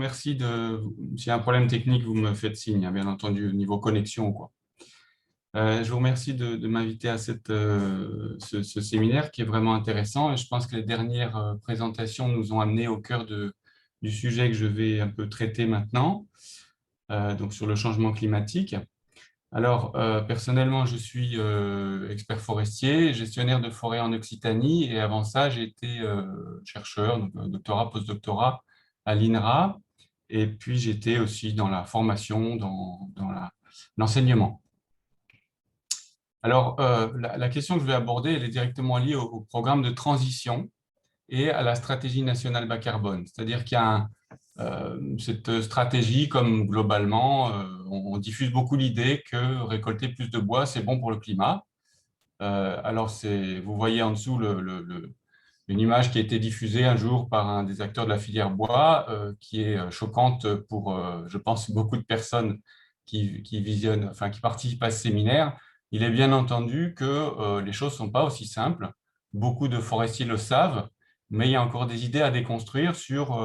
remercie de... S'il y a un problème technique, vous me faites signe, hein, bien entendu, au niveau connexion, quoi. Je vous remercie de m'inviter à ce séminaire qui est vraiment intéressant et je pense que les dernières présentations nous ont amené au cœur du sujet que je vais un peu traiter maintenant, donc sur le changement climatique. Alors, personnellement, je suis expert forestier, gestionnaire de forêt en Occitanie et avant ça, j'ai été chercheur, donc doctorat, postdoctorat à l'INRA et puis j'étais aussi dans la formation, dans l'enseignement. Alors, la question que je vais aborder, elle est directement liée au programme de transition et à la stratégie nationale bas carbone. C'est-à-dire qu'il y a cette stratégie, comme globalement, on diffuse beaucoup l'idée que récolter plus de bois, c'est bon pour le climat. Alors, vous voyez en dessous une image qui a été diffusée un jour par un des acteurs de la filière bois, qui est choquante pour, je pense, beaucoup de personnes qui visionnent, enfin, qui participent à ce séminaire. Il est bien entendu que les choses ne sont pas aussi simples. Beaucoup de forestiers le savent, mais il y a encore des idées à déconstruire sur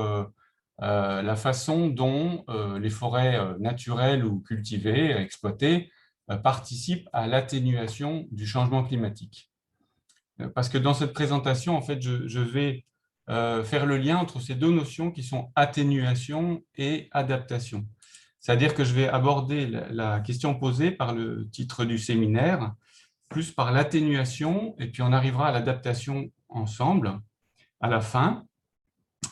la façon dont les forêts naturelles ou cultivées, exploitées, participent à l'atténuation du changement climatique. Parce que dans cette présentation, en fait, je vais faire le lien entre ces deux notions qui sont atténuation et adaptation. C'est-à-dire que je vais aborder la question posée par le titre du séminaire, plus par l'atténuation, et puis on arrivera à l'adaptation ensemble à la fin.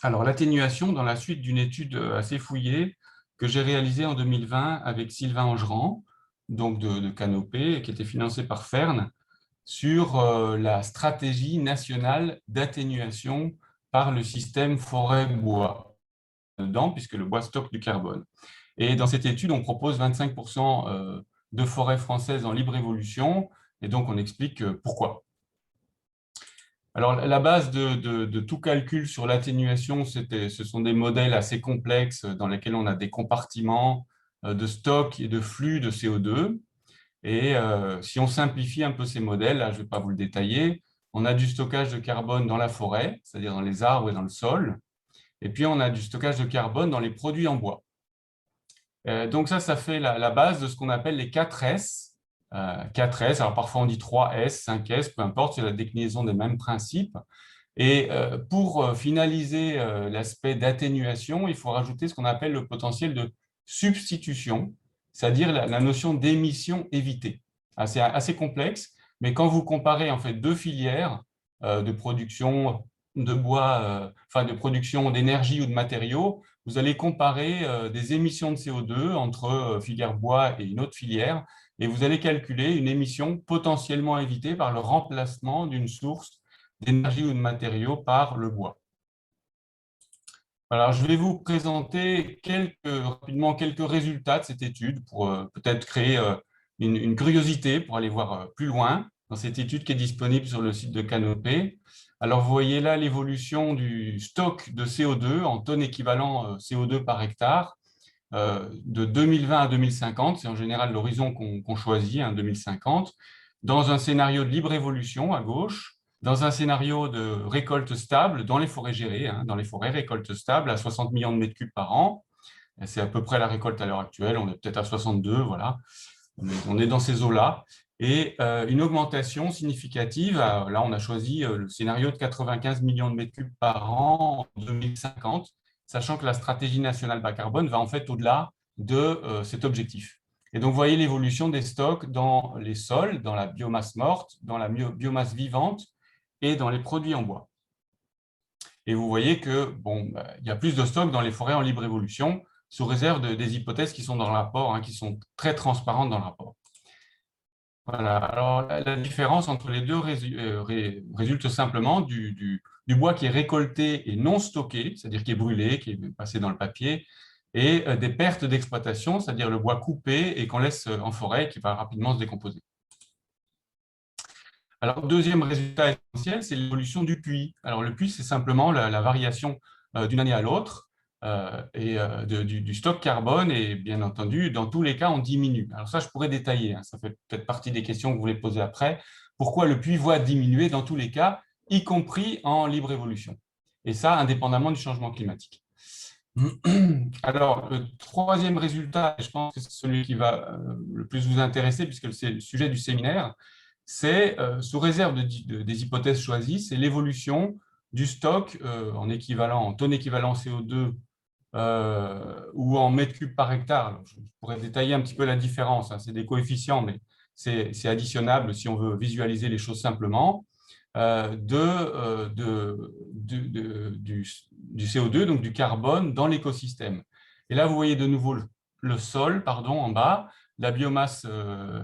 Alors, l'atténuation, dans la suite d'une étude assez fouillée que j'ai réalisée en 2020 avec Sylvain Angerand, donc de Canopée, qui était financé par Fern, sur la stratégie nationale d'atténuation par le système forêt-bois, puisque le bois stocke du carbone. Et dans cette étude, on propose 25% de forêts françaises en libre évolution, et donc on explique pourquoi. Alors, la base de tout calcul sur l'atténuation, ce sont des modèles assez complexes dans lesquels on a des compartiments de stock et de flux de CO2. Et si on simplifie un peu ces modèles, là, je ne vais pas vous le détailler, on a du stockage de carbone dans la forêt, c'est-à-dire dans les arbres et dans le sol. Et puis, on a du stockage de carbone dans les produits en bois. Donc, ça fait la base de ce qu'on appelle les 4 S. 4S, alors parfois on dit 3S, 5S, peu importe, c'est la déclinaison des mêmes principes. Et pour finaliser l'aspect d'atténuation, il faut rajouter ce qu'on appelle le potentiel de substitution, c'est-à-dire la notion d'émission évitée. C'est assez complexe, mais quand vous comparez en fait deux filières de production de bois, enfin de production d'énergie ou de matériaux, vous allez comparer des émissions de CO2 entre filière bois et une autre filière, et vous allez calculer une émission potentiellement évitée par le remplacement d'une source d'énergie ou de matériaux par le bois. Alors, je vais vous présenter rapidement quelques résultats de cette étude pour peut-être créer une curiosité pour aller voir plus loin dans cette étude qui est disponible sur le site de Canopée. Alors, vous voyez là l'évolution du stock de CO2 en tonnes équivalent CO2 par hectare de 2020 à 2050. C'est en général l'horizon qu'on choisit, 2050, dans un scénario de libre évolution à gauche, dans un scénario de récolte stable dans les forêts gérées, dans les forêts récolte stable à 60 millions de mètres cubes par an. C'est à peu près la récolte à l'heure actuelle, on est peut-être à 62, voilà. On est dans ces eaux-là. Et une augmentation significative, là on a choisi le scénario de 95 millions de mètres cubes par an en 2050, sachant que la stratégie nationale bas carbone va en fait au-delà de cet objectif. Et donc, vous voyez l'évolution des stocks dans les sols, dans la biomasse morte, dans la biomasse vivante et dans les produits en bois. Et vous voyez que il y a plus de stocks dans les forêts en libre évolution, sous réserve des hypothèses qui sont dans le rapport, qui sont très transparentes dans le rapport. Voilà. Alors, la différence entre les deux résulte simplement du bois qui est récolté et non stocké, c'est-à-dire qui est brûlé, qui est passé dans le papier, et des pertes d'exploitation, c'est-à-dire le bois coupé et qu'on laisse en forêt et qui va rapidement se décomposer. Alors, deuxième résultat essentiel, c'est l'évolution du puits. Alors, le puits, c'est simplement la variation d'une année à l'autre du stock carbone et bien entendu, dans tous les cas, on diminue. Alors ça, je pourrais détailler, ça fait peut-être partie des questions que vous voulez poser après. Pourquoi le puits va diminuer dans tous les cas, y compris en libre évolution? Et ça, indépendamment du changement climatique. Alors, le troisième résultat, et je pense que c'est celui qui va le plus vous intéresser, puisque c'est le sujet du séminaire, c'est, sous réserve des hypothèses choisies, c'est l'évolution du stock en équivalent, en tonnes équivalent CO2 ou en mètres cubes par hectare. Alors, je pourrais détailler un petit peu la différence, hein, c'est des coefficients, mais c'est additionnable si on veut visualiser les choses simplement, du CO2, donc du carbone, dans l'écosystème. Et là, vous voyez de nouveau le sol, pardon, en bas, la biomasse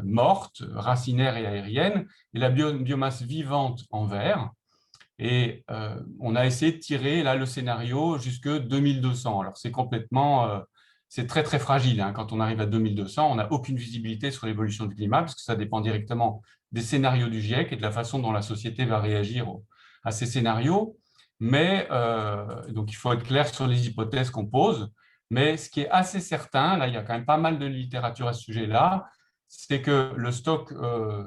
morte, racinaire et aérienne, et la biomasse vivante en vert. Et on a essayé de tirer là le scénario jusque 2200. Alors c'est complètement, c'est très très fragile, hein. Quand on arrive à 2200, on n'a aucune visibilité sur l'évolution du climat parce que ça dépend directement des scénarios du GIEC et de la façon dont la société va réagir à ces scénarios. Mais donc il faut être clair sur les hypothèses qu'on pose. Mais ce qui est assez certain, là il y a quand même pas mal de littérature à ce sujet-là, c'est que le stock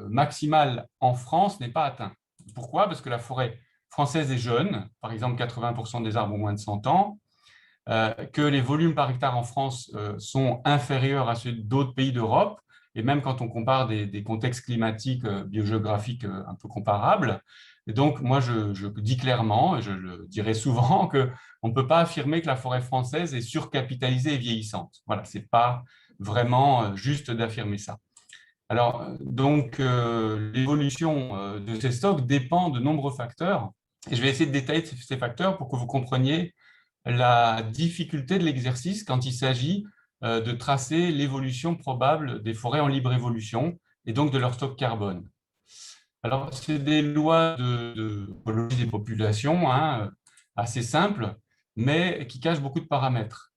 maximal en France n'est pas atteint. Pourquoi? Parce que la forêt française est jeune, par exemple 80% des arbres ont moins de 100 ans, que les volumes par hectare en France sont inférieurs à ceux d'autres pays d'Europe, et même quand on compare des contextes climatiques, biogéographiques un peu comparables. Et donc, moi, je dis clairement, et je le dirai souvent, qu'on ne peut pas affirmer que la forêt française est surcapitalisée et vieillissante. Voilà, ce n'est pas vraiment juste d'affirmer ça. Alors, donc, l'évolution de ces stocks dépend de nombreux facteurs. Et je vais essayer de détailler ces facteurs pour que vous compreniez la difficulté de l'exercice quand il s'agit de tracer l'évolution probable des forêts en libre évolution et donc de leur stock carbone. Alors, c'est des lois de écologie des populations, hein, assez simples, mais qui cachent beaucoup de paramètres.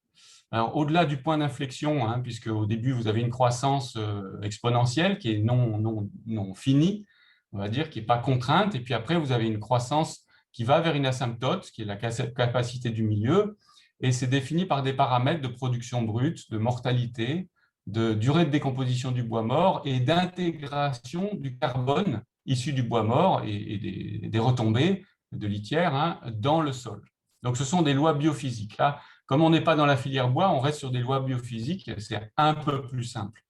Alors, au-delà du point d'inflexion, hein, puisque au début, vous avez une croissance exponentielle qui est non finie, on va dire, qui n'est pas contrainte, et puis après, vous avez une croissance qui va vers une asymptote, qui est la capacité du milieu, et c'est défini par des paramètres de production brute, de mortalité, de durée de décomposition du bois mort et d'intégration du carbone issu du bois mort et des retombées de litière, hein, dans le sol. Donc, ce sont des lois biophysiques. Là, comme on n'est pas dans la filière bois, on reste sur des lois biophysiques, c'est un peu plus simple.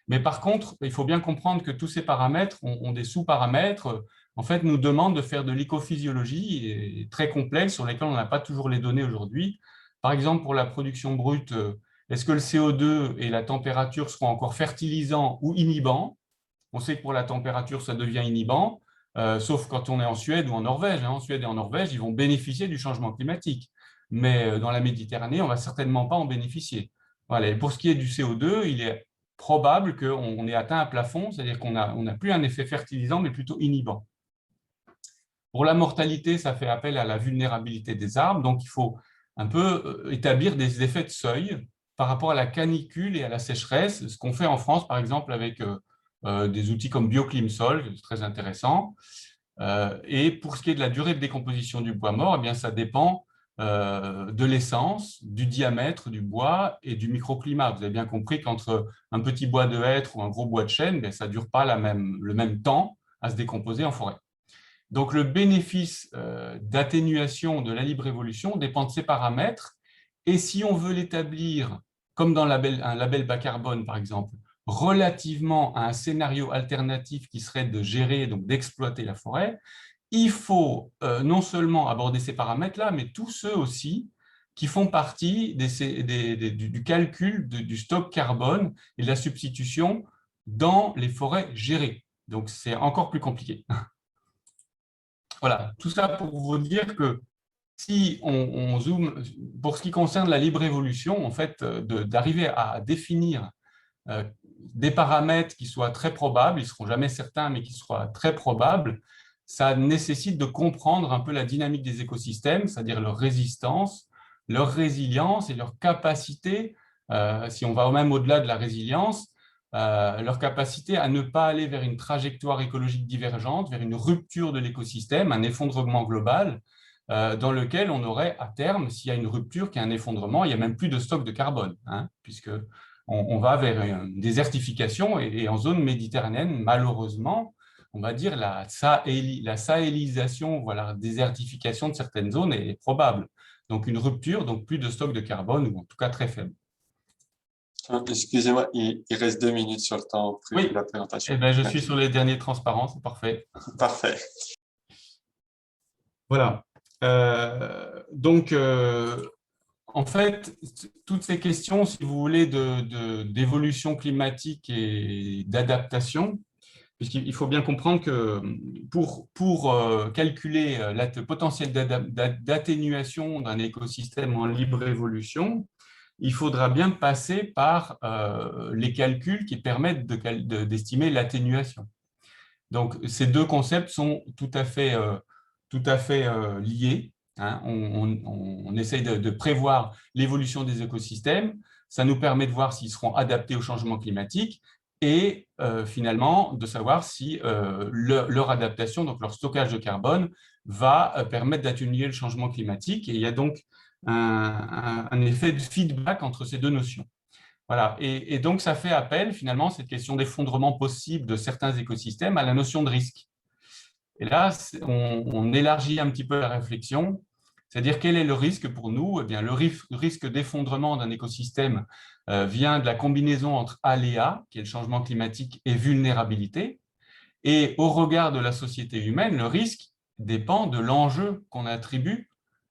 Mais par contre, il faut bien comprendre que tous ces paramètres ont des sous-paramètres, en fait, nous demandent de faire de l'écophysiologie très complexe sur lesquels on n'a pas toujours les données aujourd'hui. Par exemple, pour la production brute, est-ce que le CO2 et la température seront encore fertilisants ou inhibants? On sait que pour la température, ça devient inhibant, sauf quand on est en Suède ou en Norvège, hein. En Suède et en Norvège, ils vont bénéficier du changement climatique. Mais dans la Méditerranée, on ne va certainement pas en bénéficier. Voilà. Et pour ce qui est du CO2, il est probable qu'on ait atteint un plafond, c'est-à-dire qu'on n'a plus un effet fertilisant, mais plutôt inhibant. Pour la mortalité, ça fait appel à la vulnérabilité des arbres, donc il faut un peu établir des effets de seuil par rapport à la canicule et à la sécheresse, ce qu'on fait en France, par exemple, avec des outils comme BioClimSol, c'est très intéressant. Et pour ce qui est de la durée de décomposition du bois mort, eh bien, ça dépend de l'essence, du diamètre du bois et du microclimat. Vous avez bien compris qu'entre un petit bois de hêtre ou un gros bois de chêne, bien, ça ne dure pas le même temps à se décomposer en forêt. Donc, le bénéfice d'atténuation de la libre évolution dépend de ces paramètres. Et si on veut l'établir, comme dans un label bas carbone, par exemple, relativement à un scénario alternatif qui serait de gérer, donc d'exploiter la forêt, il faut non seulement aborder ces paramètres-là, mais tous ceux aussi qui font partie du calcul du stock carbone et de la substitution dans les forêts gérées. Donc, c'est encore plus compliqué. Voilà, tout ça pour vous dire que si on zoome, pour ce qui concerne la libre évolution, en fait, d'arriver à définir des paramètres qui soient très probables, ils ne seront jamais certains, mais qui soient très probables, ça nécessite de comprendre un peu la dynamique des écosystèmes, c'est-à-dire leur résistance, leur résilience et leur capacité, si on va même au-delà de la résilience, leur capacité à ne pas aller vers une trajectoire écologique divergente, vers une rupture de l'écosystème, un effondrement global, dans lequel on aurait à terme, s'il y a une rupture, qu'il y a un effondrement, il n'y a même plus de stock de carbone, hein, puisque on va vers une désertification et en zone méditerranéenne, malheureusement, on va dire la sahélisation, voilà, la désertification de certaines zones est probable. donc une rupture, donc plus de stock de carbone, ou en tout cas très faible. Excusez-moi, il reste 2 minutes sur le temps prévu de Oui, la présentation. eh ben, je suis Merci. sur les derniers transparents, c'est parfait. Parfait. Voilà. Donc, en fait, toutes ces questions, si vous voulez, d'évolution climatique et d'adaptation, puisqu'il faut bien comprendre que pour calculer le potentiel d'atténuation d'un écosystème en libre évolution, il faudra bien passer par les calculs qui permettent d'estimer l'atténuation. Donc, ces deux concepts sont tout à fait liés. Hein. On essaye de prévoir l'évolution des écosystèmes. Ça nous permet de voir s'ils seront adaptés au changement climatique et finalement de savoir si leur adaptation, donc leur stockage de carbone, va permettre d'atténuer le changement climatique. Et il y a donc un effet de feedback entre ces deux notions. Voilà. Et donc, ça fait appel, finalement, cette question d'effondrement possible de certains écosystèmes à la notion de risque. Et là, on élargit un petit peu la réflexion, c'est-à-dire quel est le risque pour nous? Eh bien, le risque d'effondrement d'un écosystème vient de la combinaison entre aléa, qui est le changement climatique, et vulnérabilité. Et au regard de la société humaine, le risque dépend de l'enjeu qu'on attribue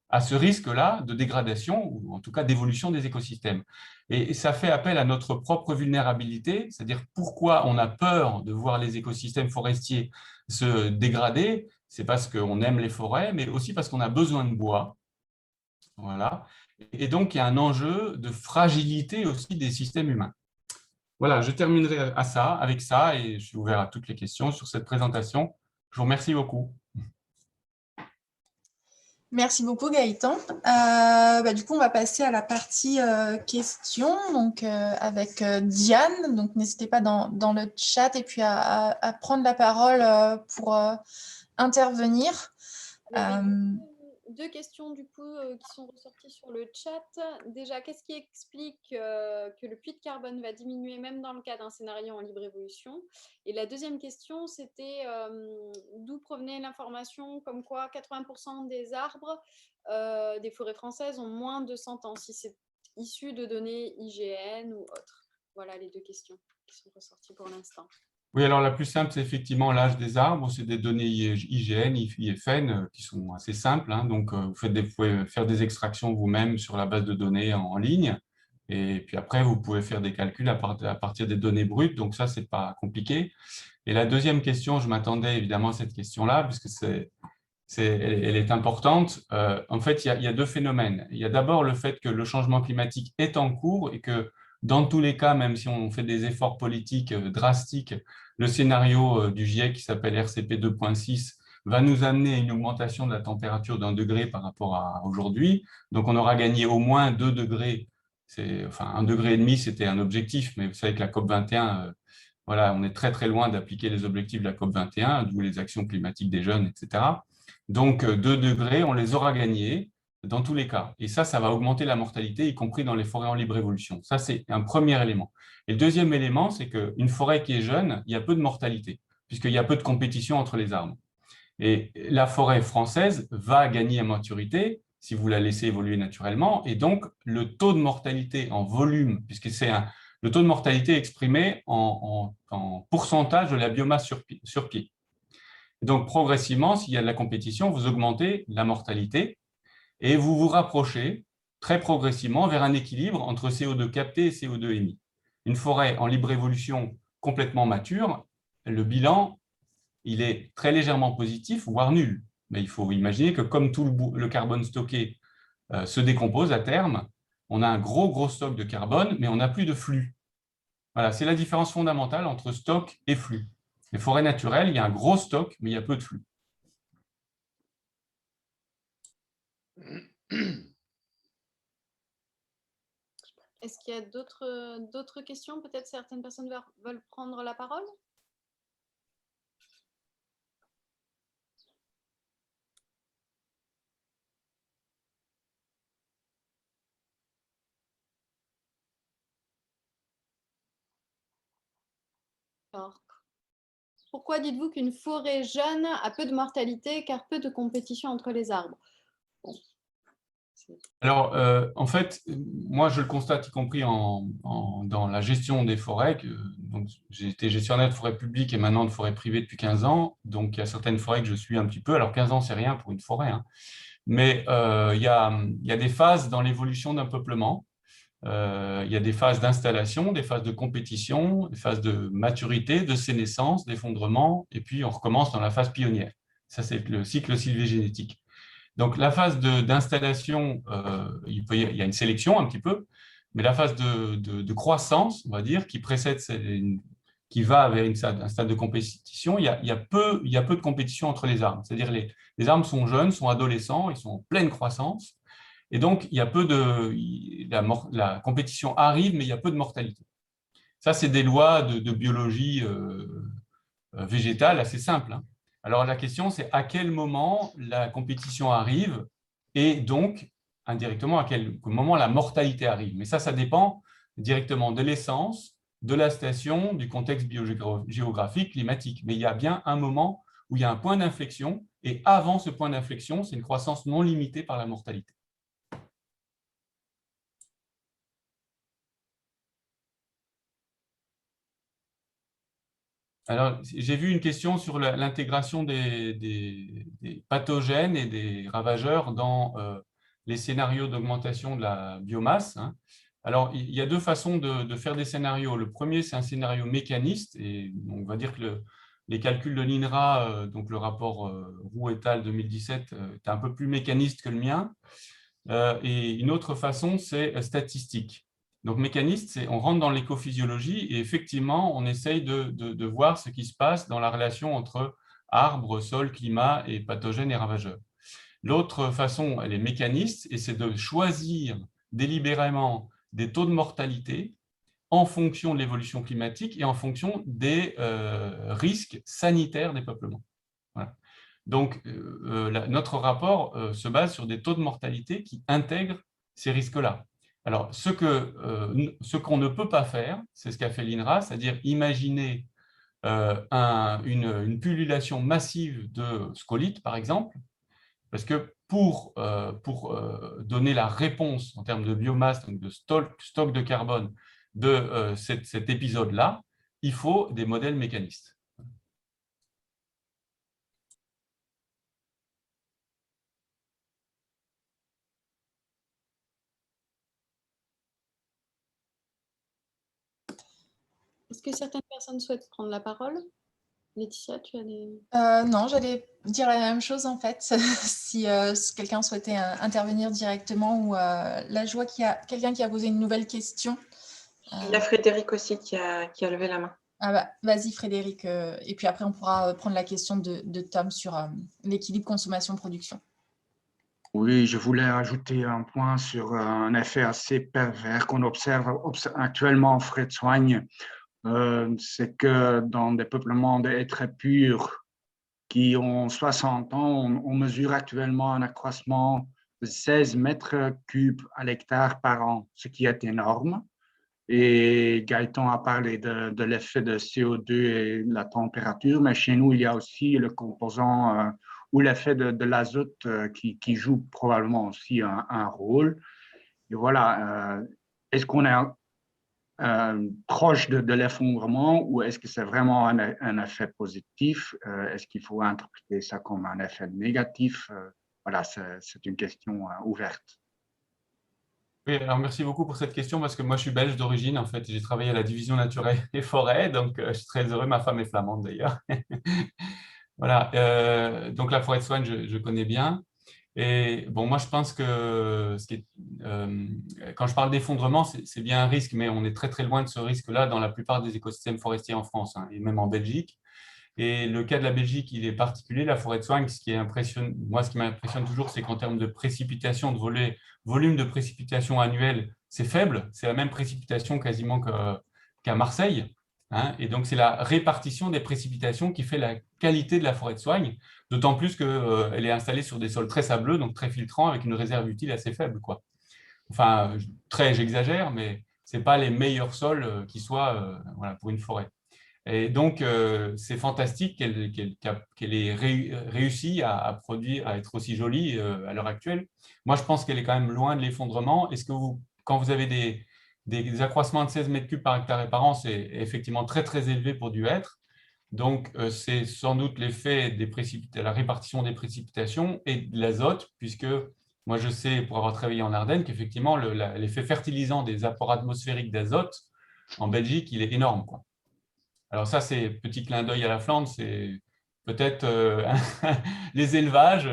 à ce risque-là de dégradation ou en tout cas d'évolution des écosystèmes. Et ça fait appel à notre propre vulnérabilité, c'est-à-dire pourquoi on a peur de voir les écosystèmes forestiers se dégrader. C'est parce qu'on aime les forêts, mais aussi parce qu'on a besoin de bois. Voilà. Et donc, il y a un enjeu de fragilité aussi des systèmes humains. Voilà, je terminerai avec ça et je suis ouvert à toutes les questions sur cette présentation. Je vous remercie beaucoup. Merci beaucoup Gaëtan. Du coup, on va passer à la partie questions, donc avec Diane. Donc, n'hésitez pas dans le chat et puis à prendre la parole pour intervenir. Deux questions du coup qui sont ressorties sur le chat. Déjà, qu'est-ce qui explique que le puits de carbone va diminuer même dans le cas d'un scénario en libre évolution? Et la deuxième question, c'était d'où provenait l'information comme quoi 80% des arbres des forêts françaises ont moins de 100 ans, si c'est issu de données IGN ou autres. Voilà les deux questions qui sont ressorties pour l'instant. Oui, alors la plus simple, c'est effectivement l'âge des arbres. C'est des données IGN, IFN, qui sont assez simples. Hein. Donc, vous pouvez faire des extractions vous-même sur la base de données en ligne. Et puis après, vous pouvez faire des calculs à partir des données brutes. Donc ça, c'est pas compliqué. Et la deuxième question, je m'attendais évidemment à cette question-là, puisque elle est importante. En fait, il y a deux phénomènes. Il y a d'abord le fait que le changement climatique est en cours et que dans tous les cas, même si on fait des efforts politiques drastiques, le scénario du GIEC qui s'appelle RCP 2.6 va nous amener à une augmentation de la température d'1 degré par rapport à aujourd'hui. Donc, on aura gagné au moins 2 degrés. Enfin, 1,5 degré, c'était un objectif, mais vous savez que la COP 21, voilà, on est très, très loin d'appliquer les objectifs de la COP 21, d'où les actions climatiques des jeunes, etc. Donc, 2 degrés, on les aura gagnés dans tous les cas. Et ça va augmenter la mortalité, y compris dans les forêts en libre évolution. Ça, c'est un premier élément. Et le deuxième élément, c'est qu'une forêt qui est jeune, il y a peu de mortalité, puisqu'il y a peu de compétition entre les arbres. Et la forêt française va gagner en maturité si vous la laissez évoluer naturellement. Et donc, le taux de mortalité en volume, puisque c'est le taux de mortalité exprimé en pourcentage de la biomasse sur pied. Donc, progressivement, s'il y a de la compétition, vous augmentez la mortalité et vous vous rapprochez très progressivement vers un équilibre entre CO2 capté et CO2 émis. Une forêt en libre évolution complètement mature, le bilan, il est très légèrement positif, voire nul. Mais il faut imaginer que comme tout le carbone stocké se décompose à terme, on a un gros stock de carbone, mais on n'a plus de flux. Voilà, c'est la différence fondamentale entre stock et flux. Les forêts naturelles, il y a un gros stock, mais il y a peu de flux. Est-ce qu'il y a d'autres questions? Peut-être certaines personnes veulent prendre la parole? Alors, pourquoi dites-vous qu'une forêt jeune a peu de mortalité car peu de compétition entre les arbres? Bon. Alors, en fait, moi, je le constate, y compris dans la gestion des forêts. Donc, j'ai été gestionnaire de forêts publiques et maintenant de forêts privées depuis 15 ans. Donc, il y a certaines forêts que je suis un petit peu. Alors, 15 ans, c'est rien pour une forêt, hein. Mais il y a des phases dans l'évolution d'un peuplement. Il y a des phases d'installation, des phases de compétition, des phases de maturité, de sénescence, d'effondrement, et puis on recommence dans la phase pionnière. Ça, c'est le cycle sylvogénétique. Donc, la phase d'installation, il y a une sélection un petit peu, mais la phase de croissance, on va dire, qui précède, qui va vers un stade de compétition, il y a peu de compétition entre les arbres. C'est-à-dire les arbres sont jeunes, sont adolescents, ils sont en pleine croissance, et donc il y a peu la compétition arrive, mais il y a peu de mortalité. Ça, c'est des lois de biologie végétale assez simples, hein. Alors, la question, c'est à quel moment la compétition arrive et donc, indirectement, à quel moment la mortalité arrive. Mais ça dépend directement de l'essence, de la station, du contexte biogéographique, climatique. Mais il y a bien un moment où il y a un point d'inflexion et avant ce point d'inflexion, c'est une croissance non limitée par la mortalité. Alors, j'ai vu une question sur l'intégration des pathogènes et des ravageurs dans les scénarios d'augmentation de la biomasse, hein. Alors, il y a deux façons de faire des scénarios. Le premier, c'est un scénario mécaniste, et on va dire que les calculs de l'INRA, donc le rapport Roux et al. 2017, est un peu plus mécaniste que le mien. Et une autre façon, c'est statistique. Donc, mécaniste, c'est on rentre dans l'écophysiologie et effectivement, on essaye de voir ce qui se passe dans la relation entre arbres, sol, climat et pathogènes et ravageurs. L'autre façon, elle est mécaniste et c'est de choisir délibérément des taux de mortalité en fonction de l'évolution climatique et en fonction des risques sanitaires des peuplements. Voilà. Donc, notre rapport se base sur des taux de mortalité qui intègrent ces risques-là. Alors, ce qu'on ne peut pas faire, c'est ce qu'a fait l'INRA, c'est-à-dire imaginer une pullulation massive de scolytes, par exemple, parce que pour donner la réponse en termes de biomasse, donc de stock de carbone de cet épisode-là, il faut des modèles mécanistes. Est-ce que certaines personnes souhaitent prendre la parole? Laetitia, tu as des... Non, j'allais dire la même chose en fait, si quelqu'un souhaitait intervenir directement ou là je vois qu'il y a quelqu'un qui a posé une nouvelle question. Il y a Frédéric aussi qui a levé la main. Ah bah, vas-y Frédéric, et puis après on pourra prendre la question de Tom sur l'équilibre consommation-production. Oui, je voulais ajouter un point sur un effet assez pervers qu'on observe actuellement en frais de soigne. C'est que dans des peuplements de haies très purs qui ont 60 ans, on mesure actuellement un accroissement de 16 mètres cubes à l'hectare par an, ce qui est énorme. Et Gaëtan a parlé de l'effet de CO2 et de la température, mais chez nous, il y a aussi le composant ou l'effet de l'azote qui joue probablement aussi un rôle. Et voilà, est-ce qu'on est proche de l'effondrement ou est-ce que c'est vraiment un effet positif? Est-ce qu'il faut interpréter ça comme un effet négatif? Voilà, c'est une question ouverte. Oui, alors merci beaucoup pour cette question parce que moi je suis belge d'origine en fait, j'ai travaillé à la division naturelle et forêt, donc je suis très heureux, ma femme est flamande d'ailleurs. Voilà, donc la forêt de soigne je connais bien. Et bon, moi je pense que quand je parle d'effondrement, c'est bien un risque, mais on est très très loin de ce risque-là dans la plupart des écosystèmes forestiers en France, hein, et même en Belgique. Et le cas de la Belgique, il est particulier. La forêt de soigne, moi, ce qui m'impressionne toujours, c'est qu'en termes de précipitation, volume de précipitation annuel, c'est faible. C'est la même précipitation quasiment qu'à Marseille, hein. Et donc, c'est la répartition des précipitations qui fait la qualité de la forêt de soigne, d'autant plus qu'elle est installée sur des sols très sableux, donc très filtrants, avec une réserve utile assez faible, quoi. Enfin, j'exagère, mais ce n'est pas les meilleurs sols qui soient voilà, pour une forêt. Et donc, c'est fantastique qu'elle ait réussi à produire, à être aussi jolie à l'heure actuelle. Moi, je pense qu'elle est quand même loin de l'effondrement. Est-ce que quand vous avez des accroissements de 16 mètres cubes par hectare et par an, c'est effectivement très, très élevé pour du hêtre. Donc, c'est sans doute l'effet de la répartition des précipitations et de l'azote, puisque moi, je sais, pour avoir travaillé en Ardennes, qu'effectivement, l'effet fertilisant des apports atmosphériques d'azote en Belgique, il est énorme, quoi. Alors ça, c'est petit clin d'œil à la Flandre, c'est peut-être les élevages,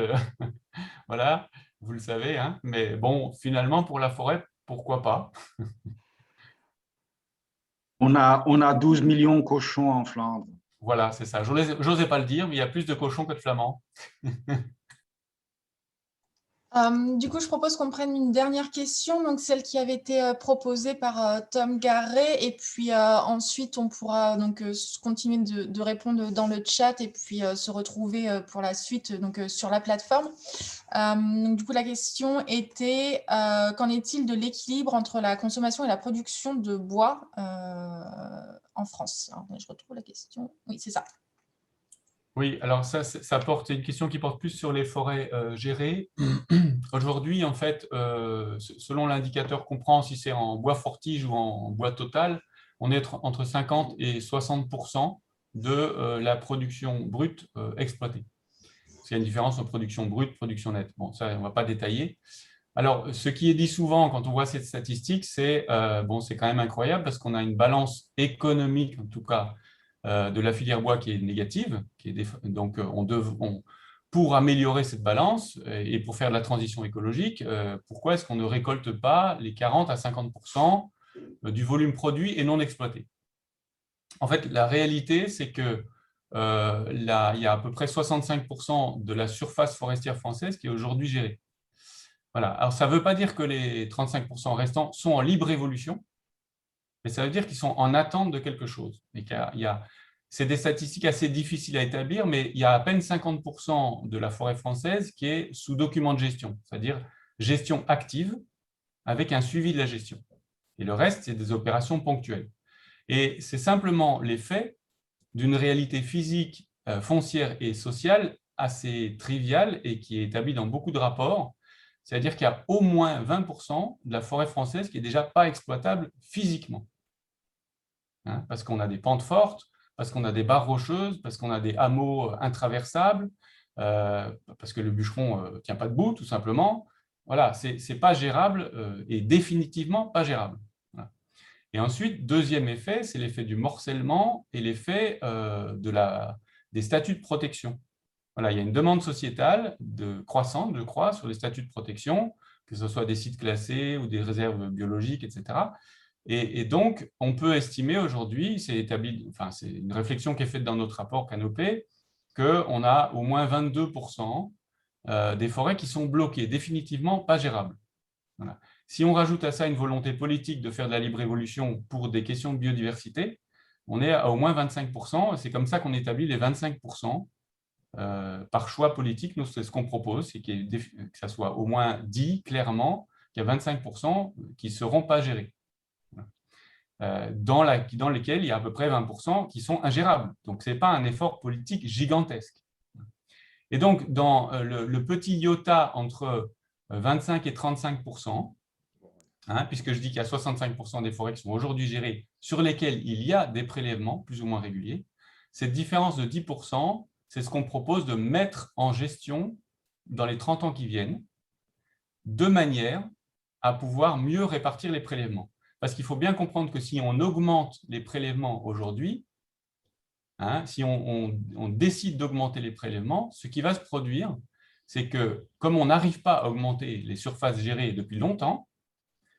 voilà, vous le savez, hein. Mais bon, finalement, pour la forêt, pourquoi pas? On a 12 millions de cochons en Flandre. Voilà, c'est ça. J'osais pas le dire, mais il y a plus de cochons que de flamands. Du coup, je propose qu'on prenne une dernière question, donc celle qui avait été proposée par Tom Garret, et puis ensuite on pourra donc continuer de répondre dans le chat et puis se retrouver pour la suite donc sur la plateforme. Donc, du coup, la question était qu'en est-il de l'équilibre entre la consommation et la production de bois en France? Alors, je retrouve la question. Oui, c'est ça. Oui, alors ça porte une question qui porte plus sur les forêts gérées. Aujourd'hui, en fait, selon l'indicateur qu'on prend, si c'est en bois fortige ou en bois total, on est entre 50 et 60% de la production brute exploitée. Il y a une différence entre production brute et production nette. Bon, ça, on ne va pas détailler. Alors, ce qui est dit souvent quand on voit cette statistique, c'est bon, c'est quand même incroyable parce qu'on a une balance économique, en tout cas, de la filière bois qui est négative. Donc, pour améliorer cette balance et pour faire de la transition écologique, pourquoi est-ce qu'on ne récolte pas les 40 à 50% du volume produit et non exploité? En fait, la réalité, c'est que il y a à peu près 65% de la surface forestière française qui est aujourd'hui gérée. Voilà. Alors, ça ne veut pas dire que les 35% restants sont en libre évolution, mais ça veut dire qu'ils sont en attente de quelque chose. C'est des statistiques assez difficiles à établir, mais il y a à peine 50% de la forêt française qui est sous document de gestion, c'est-à-dire gestion active avec un suivi de la gestion. Et le reste, c'est des opérations ponctuelles. Et c'est simplement l'effet d'une réalité physique, foncière et sociale assez triviale et qui est établie dans beaucoup de rapports. C'est-à-dire qu'il y a au moins 20% de la forêt française qui n'est déjà pas exploitable physiquement. Hein, parce qu'on a des pentes fortes, parce qu'on a des barres rocheuses, parce qu'on a des hameaux intraversables, parce que le bûcheron ne tient pas debout, tout simplement. Voilà, ce n'est pas gérable et définitivement pas gérable. Voilà. Et ensuite, deuxième effet, c'est l'effet du morcellement et l'effet des statuts de protection. Voilà, il y a une demande sociétale croissante, je crois, sur les statuts de protection, que ce soit des sites classés ou des réserves biologiques, etc. Et donc, on peut estimer aujourd'hui, c'est une réflexion qui est faite dans notre rapport Canopée, qu'on a au moins 22% des forêts qui sont bloquées, définitivement pas gérables. Voilà. Si on rajoute à ça une volonté politique de faire de la libre évolution pour des questions de biodiversité, on est à au moins 25%. C'est comme ça qu'on établit les 25%. Par choix politique, nous, c'est ce qu'on propose, c'est que ça soit au moins dit clairement qu'il y a 25% qui ne seront pas gérés, dans lesquels il y a à peu près 20% qui sont ingérables. Donc, ce n'est pas un effort politique gigantesque. Et donc, dans le petit iota entre 25 et 35%, hein, puisque je dis qu'il y a 65% des forêts qui sont aujourd'hui gérées, sur lesquelles il y a des prélèvements plus ou moins réguliers, cette différence de 10%, c'est ce qu'on propose de mettre en gestion dans les 30 ans qui viennent, de manière à pouvoir mieux répartir les prélèvements. Parce qu'il faut bien comprendre que si on augmente les prélèvements aujourd'hui, hein, si on décide d'augmenter les prélèvements, ce qui va se produire, c'est que comme on n'arrive pas à augmenter les surfaces gérées depuis longtemps,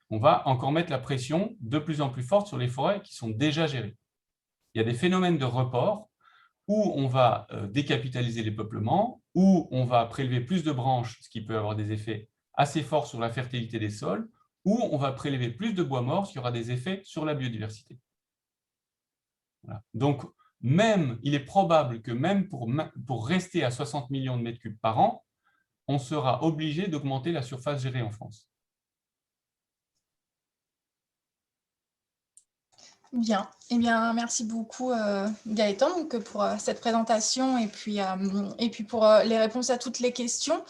on va encore mettre la pression de plus en plus forte sur les forêts qui sont déjà gérées. Il y a des phénomènes de report où on va décapitaliser les peuplements, où on va prélever plus de branches, ce qui peut avoir des effets assez forts sur la fertilité des sols, où on va prélever plus de bois mort, ce qui aura des effets sur la biodiversité. Voilà. Donc, il est probable que même pour rester à 60 millions de mètres cubes par an, on sera obligé d'augmenter la surface gérée en France. Bien. Eh bien, merci beaucoup Gaëtan donc, pour cette présentation et puis pour les réponses à toutes les questions.